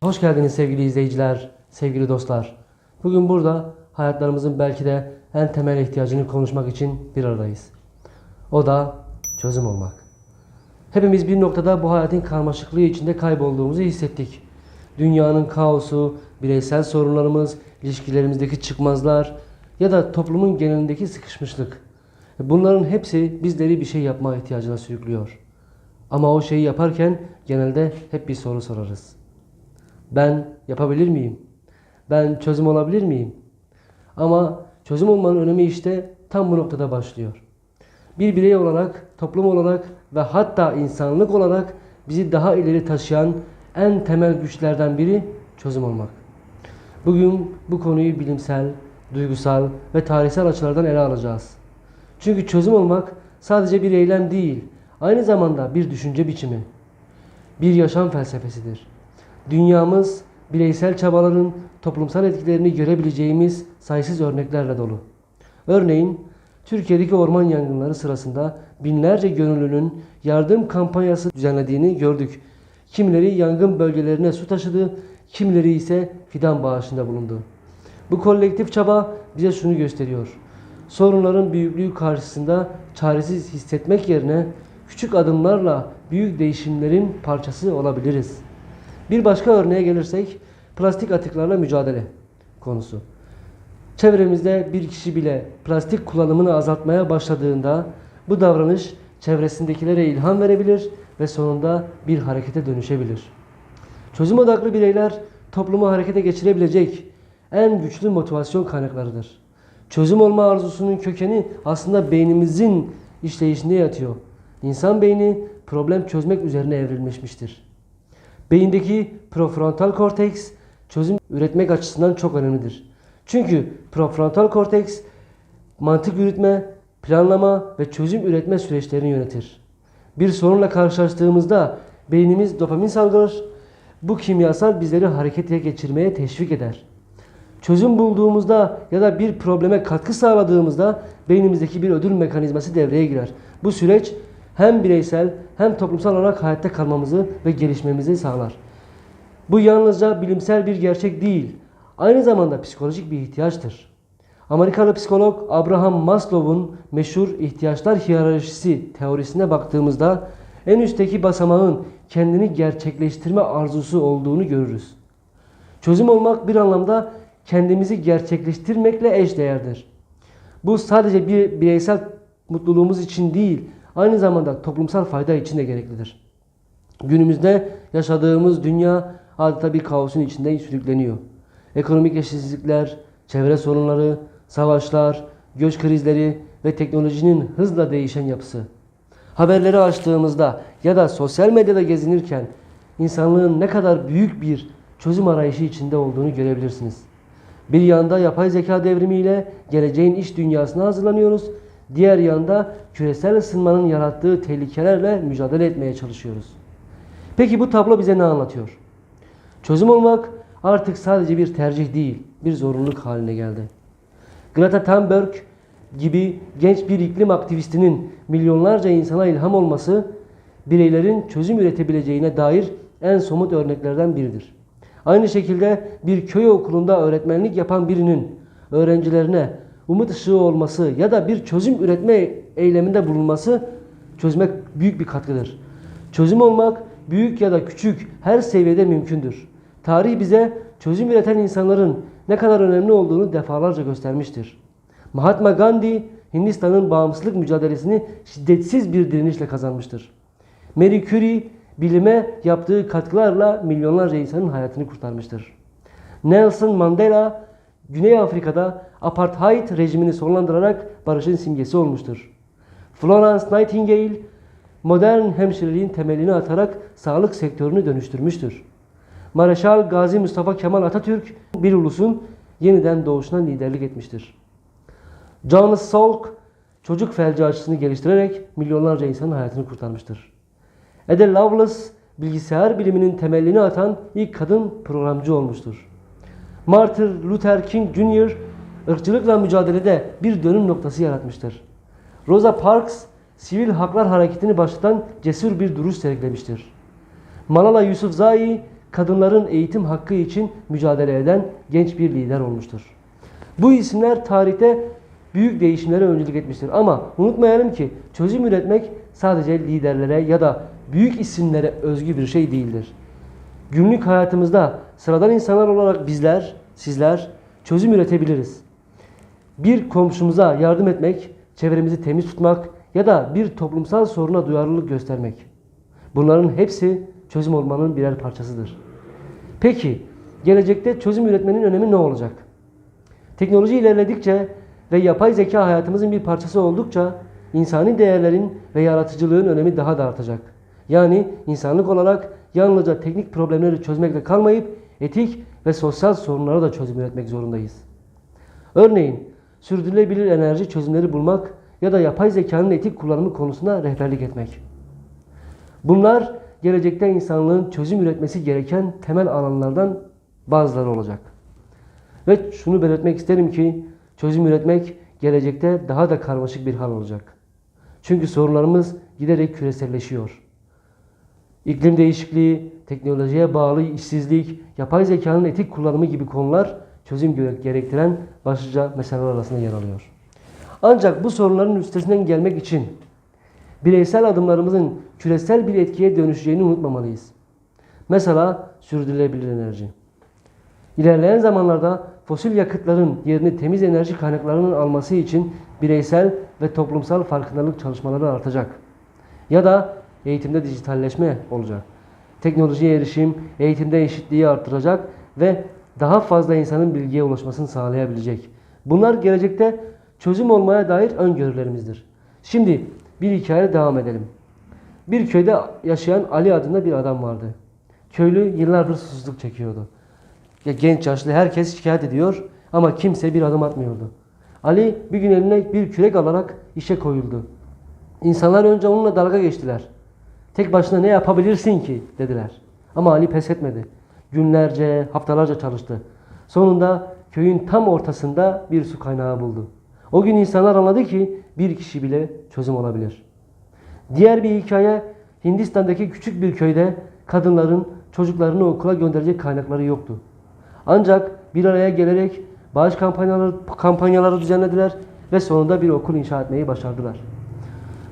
Hoş geldiniz sevgili izleyiciler, sevgili dostlar. Bugün burada hayatlarımızın belki de en temel ihtiyacını konuşmak için bir aradayız. O da çözüm olmak. Hepimiz bir noktada bu hayatın karmaşıklığı içinde kaybolduğumuzu hissettik. Dünyanın kaosu, bireysel sorunlarımız, ilişkilerimizdeki çıkmazlar ya da toplumun genelindeki sıkışmışlık. Bunların hepsi bizleri bir şey yapma ihtiyacına sürüklüyor. Ama o şeyi yaparken genelde hep bir soru sorarız. Ben yapabilir miyim? Ben çözüm olabilir miyim? Ama çözüm olmanın önemi işte tam bu noktada başlıyor. Bir birey olarak, toplum olarak ve hatta insanlık olarak bizi daha ileri taşıyan en temel güçlerden biri çözüm olmak. Bugün bu konuyu bilimsel, duygusal ve tarihsel açılardan ele alacağız. Çünkü çözüm olmak sadece bir eylem değil, aynı zamanda bir düşünce biçimi, bir yaşam felsefesidir. Dünyamız bireysel çabaların toplumsal etkilerini görebileceğimiz sayısız örneklerle dolu. Örneğin Türkiye'deki orman yangınları sırasında binlerce gönüllünün yardım kampanyası düzenlediğini gördük. Kimileri yangın bölgelerine su taşıdı, kimileri ise fidan bağışında bulundu. Bu kolektif çaba bize şunu gösteriyor. Sorunların büyüklüğü karşısında çaresiz hissetmek yerine küçük adımlarla büyük değişimlerin parçası olabiliriz. Bir başka örneğe gelirsek plastik atıklarla mücadele konusu. Çevremizde bir kişi bile plastik kullanımını azaltmaya başladığında bu davranış çevresindekilere ilham verebilir ve sonunda bir harekete dönüşebilir. Çözüm odaklı bireyler toplumu harekete geçirebilecek en güçlü motivasyon kaynaklarıdır. Çözüm olma arzusunun kökeni aslında beynimizin işleyişinde yatıyor. İnsan beyni problem çözmek üzerine evrilmiştir. Beyindeki prefrontal korteks çözüm üretmek açısından çok önemlidir. Çünkü prefrontal korteks mantık yürütme, planlama ve çözüm üretme süreçlerini yönetir. Bir sorunla karşılaştığımızda beynimiz dopamin salgılar. Bu kimyasal bizleri harekete geçirmeye teşvik eder. Çözüm bulduğumuzda ya da bir probleme katkı sağladığımızda beynimizdeki bir ödül mekanizması devreye girer. Bu süreç hem bireysel hem toplumsal olarak hayatta kalmamızı ve gelişmemizi sağlar. Bu yalnızca bilimsel bir gerçek değil, aynı zamanda psikolojik bir ihtiyaçtır. Amerikalı psikolog Abraham Maslow'un meşhur ihtiyaçlar hiyerarşisi teorisine baktığımızda en üstteki basamağın kendini gerçekleştirme arzusu olduğunu görürüz. Çözüm olmak bir anlamda kendimizi gerçekleştirmekle eşdeğerdir. Bu sadece bir bireysel mutluluğumuz için değil, aynı zamanda toplumsal fayda için de gereklidir. Günümüzde yaşadığımız dünya adeta bir kaosun içinde sürükleniyor. Ekonomik eşitsizlikler, çevre sorunları, savaşlar, göç krizleri ve teknolojinin hızla değişen yapısı. Haberleri açtığımızda ya da sosyal medyada gezinirken insanlığın ne kadar büyük bir çözüm arayışı içinde olduğunu görebilirsiniz. Bir yanda yapay zeka devrimiyle geleceğin iş dünyasına hazırlanıyoruz. Diğer yanda küresel ısınmanın yarattığı tehlikelerle mücadele etmeye çalışıyoruz. Peki bu tablo bize ne anlatıyor? Çözüm olmak artık sadece bir tercih değil, bir zorunluluk haline geldi. Greta Thunberg gibi genç bir iklim aktivistinin milyonlarca insana ilham olması, bireylerin çözüm üretebileceğine dair en somut örneklerden biridir. Aynı şekilde bir köy okulunda öğretmenlik yapan birinin öğrencilerine umut ışığı olması ya da bir çözüm üretme eyleminde bulunması çözmek büyük bir katkıdır. Çözüm olmak büyük ya da küçük her seviyede mümkündür. Tarih bize çözüm üreten insanların ne kadar önemli olduğunu defalarca göstermiştir. Mahatma Gandhi Hindistan'ın bağımsızlık mücadelesini şiddetsiz bir direnişle kazanmıştır. Marie Curie bilime yaptığı katkılarla milyonlarca insanın hayatını kurtarmıştır. Nelson Mandela Güney Afrika'da apartheid rejimini sonlandırarak barışın simgesi olmuştur. Florence Nightingale modern hemşireliğin temelini atarak sağlık sektörünü dönüştürmüştür. Mareşal Gazi Mustafa Kemal Atatürk bir ulusun yeniden doğuşuna liderlik etmiştir. Jonas Salk çocuk felci aşısını geliştirerek milyonlarca insanın hayatını kurtarmıştır. Ada Lovelace bilgisayar biliminin temelini atan ilk kadın programcı olmuştur. Martin Luther King Jr. ırkçılıkla mücadelede bir dönüm noktası yaratmıştır. Rosa Parks sivil haklar hareketini başlatan cesur bir duruş sergilemiştir. Malala Yousafzai kadınların eğitim hakkı için mücadele eden genç bir lider olmuştur. Bu isimler tarihte büyük değişimlere öncülük etmiştir. Ama unutmayalım ki çözüm üretmek sadece liderlere ya da büyük isimlere özgü bir şey değildir. Günlük hayatımızda sıradan insanlar olarak bizler, sizler çözüm üretebiliriz. Bir komşumuza yardım etmek, çevremizi temiz tutmak ya da bir toplumsal soruna duyarlılık göstermek. Bunların hepsi çözüm olmanın birer parçasıdır. Peki, gelecekte çözüm üretmenin önemi ne olacak? Teknoloji ilerledikçe ve yapay zeka hayatımızın bir parçası oldukça insani değerlerin ve yaratıcılığın önemi daha da artacak. Yani insanlık olarak yalnızca teknik problemleri çözmekle kalmayıp etik ve sosyal sorunlara da çözüm üretmek zorundayız. Örneğin sürdürülebilir enerji çözümleri bulmak ya da yapay zekanın etik kullanımı konusunda rehberlik etmek. Bunlar gelecekte insanlığın çözüm üretmesi gereken temel alanlardan bazıları olacak. Ve şunu belirtmek isterim ki çözüm üretmek gelecekte daha da karmaşık bir hal olacak. Çünkü sorunlarımız giderek küreselleşiyor. İklim değişikliği, teknolojiye bağlı işsizlik, yapay zekanın etik kullanımı gibi konular çözüm gerektiren başlıca meseleler arasında yer alıyor. Ancak bu sorunların üstesinden gelmek için bireysel adımlarımızın küresel bir etkiye dönüşeceğini unutmamalıyız. Mesela sürdürülebilir enerji. İlerleyen zamanlarda fosil yakıtların yerini temiz enerji kaynaklarının alması için bireysel ve toplumsal farkındalık çalışmaları artacak. Ya da eğitimde dijitalleşme olacak. Teknolojiye erişim, eğitimde eşitliği artıracak ve daha fazla insanın bilgiye ulaşmasını sağlayabilecek. Bunlar gelecekte çözüm olmaya dair öngörülerimizdir. Şimdi bir hikaye devam edelim. Bir köyde yaşayan Ali adında bir adam vardı. Köylü yıllardır susuzluk çekiyordu. Genç yaşlı herkes şikayet ediyor ama kimse bir adım atmıyordu. Ali bir gün eline bir kürek alarak işe koyuldu. İnsanlar önce onunla dalga geçtiler. Tek başına ne yapabilirsin ki dediler. Ama Ali pes etmedi. Günlerce, haftalarca çalıştı. Sonunda köyün tam ortasında bir su kaynağı buldu. O gün insanlar anladı ki bir kişi bile çözüm olabilir. Diğer bir hikaye, Hindistan'daki küçük bir köyde kadınların çocuklarını okula gönderecek kaynakları yoktu. Ancak bir araya gelerek bağış kampanyaları düzenlediler ve sonunda bir okul inşa etmeyi başardılar.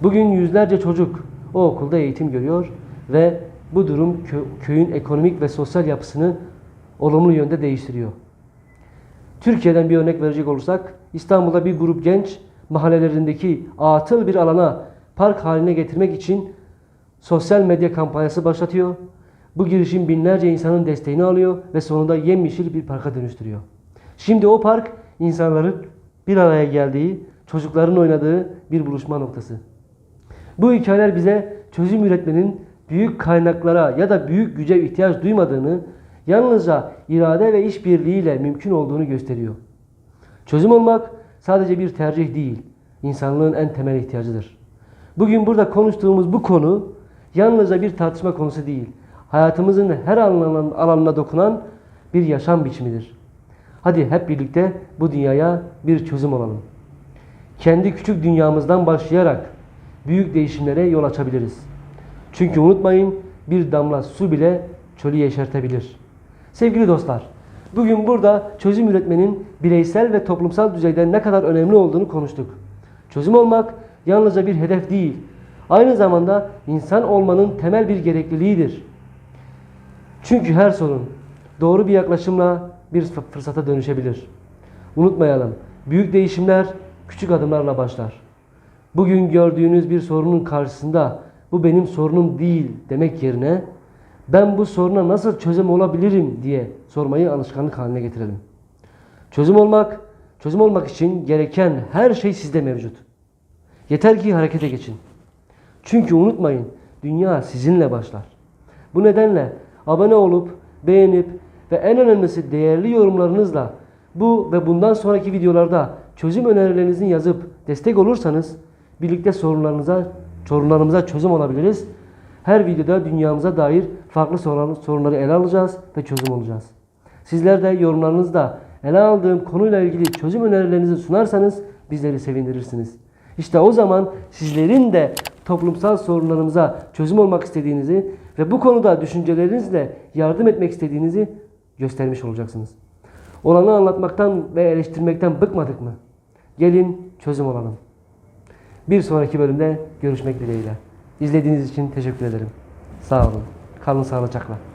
Bugün yüzlerce çocuk o okulda eğitim görüyor ve bu durum köyün ekonomik ve sosyal yapısını olumlu yönde değiştiriyor. Türkiye'den bir örnek verecek olursak, İstanbul'da bir grup genç mahallelerindeki atıl bir alana park haline getirmek için sosyal medya kampanyası başlatıyor. Bu girişim binlerce insanın desteğini alıyor ve sonunda yemyeşil bir parka dönüştürüyor. Şimdi o park insanların bir araya geldiği, çocukların oynadığı bir buluşma noktası. Bu hikayeler bize çözüm üretmenin büyük kaynaklara ya da büyük güce ihtiyaç duymadığını, yalnızca irade ve işbirliğiyle mümkün olduğunu gösteriyor. Çözüm olmak sadece bir tercih değil, insanlığın en temel ihtiyacıdır. Bugün burada konuştuğumuz bu konu yalnızca bir tartışma konusu değil, hayatımızın her alanına dokunan bir yaşam biçimidir. Hadi hep birlikte bu dünyaya bir çözüm olalım. Kendi küçük dünyamızdan başlayarak büyük değişimlere yol açabiliriz. Çünkü unutmayın, bir damla su bile çölü yeşertebilir. Sevgili dostlar, bugün burada çözüm üretmenin bireysel ve toplumsal düzeyde ne kadar önemli olduğunu konuştuk. Çözüm olmak yalnızca bir hedef değil, aynı zamanda insan olmanın temel bir gerekliliğidir. Çünkü her sorun doğru bir yaklaşımla bir fırsata dönüşebilir. Unutmayalım, büyük değişimler küçük adımlarla başlar. Bugün gördüğünüz bir sorunun karşısında bu benim sorunum değil demek yerine ben bu soruna nasıl çözüm olabilirim diye sormayı alışkanlık haline getirelim. Çözüm olmak için gereken her şey sizde mevcut. Yeter ki harekete geçin. Çünkü unutmayın, dünya sizinle başlar. Bu nedenle abone olup, beğenip ve en önemlisi değerli yorumlarınızla bu ve bundan sonraki videolarda çözüm önerilerinizi yazıp destek olursanız birlikte sorunlarımıza çözüm olabiliriz. Her videoda dünyamıza dair farklı sorunları ele alacağız ve çözüm olacağız. Sizler de yorumlarınızda ele aldığım konuyla ilgili çözüm önerilerinizi sunarsanız bizleri sevindirirsiniz. İşte o zaman sizlerin de toplumsal sorunlarımıza çözüm olmak istediğinizi ve bu konuda düşüncelerinizle yardım etmek istediğinizi göstermiş olacaksınız. Olanı anlatmaktan ve eleştirmekten bıkmadık mı? Gelin çözüm olalım. Bir sonraki bölümde görüşmek dileğiyle. İzlediğiniz için teşekkür ederim. Sağ olun. Kalın sağlıcakla.